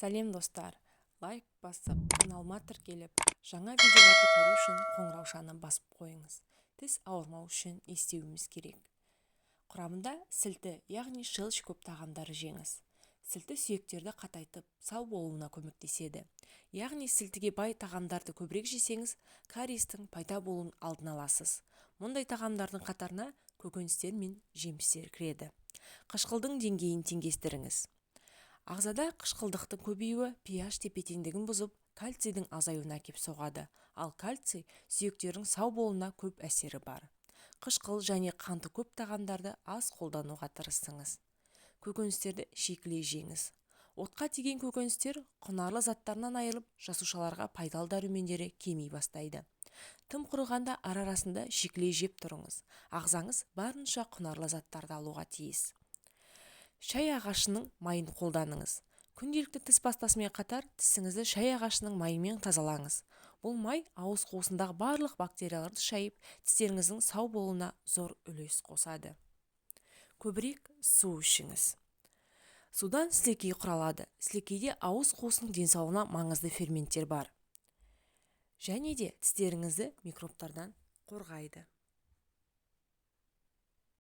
Сәлем достар, лайк басып, каналыма тіркеліп, жаңа видеоларды көру үшін қоңыраушаны басып қойыңыз. Тіс ауырмау үшін естеуіміз керек. Құрамында сілті, яғни шелш көп тағамдары жеңіз. Сілті сүйектерді қатайтып, сау болуына көмектеседі. Яғни сілтіге бай тағамдарды көбірек жесеңіз, кариестің пайда болуын алдын аласыз. Мұндай тағамдардың қатарына көкөністер мен жемістер кіреді. Қышқылдың деңгейін теңдестіріңіз. Ағзада қышқылдықтың көбеюі pH тепе-теңдігін бұзып, кальцийдің азаюына әкеп соғады, ал кальций сүйектердің сау болуына көп әсері бар. Қышқыл және қанты көп тағамдарды аз қолдануға тырысыңыз. Көкөністерді шикілей жеңіз. Отқа тиген көкөністер құнарлы заттарынан айырылып, жасушаларға пайдалы дәрумендері кеми бастайды. Тым құрығанда ара-арасында шикілей жеп тұрыңыз. Ағзаңыз барынша құнарлы заттарды алуға тиіс. Шай ағашының майын қолданыңыз. Күнделікті тіс пастасымен қатар тісіңізді шай ағашының майымен тазалаңыз. Бұл май ауыз қуысындағы барлық бактерияларды шайып, тістеріңіздің сау болуына зор үлес қосады. Көбірек су ішіңіз. Судан сілекей құралады. Сілекейде ауыз қуысының денсаулығына маңызды ферменттер бар. Және де тістеріңізді микробтардан қорғайды.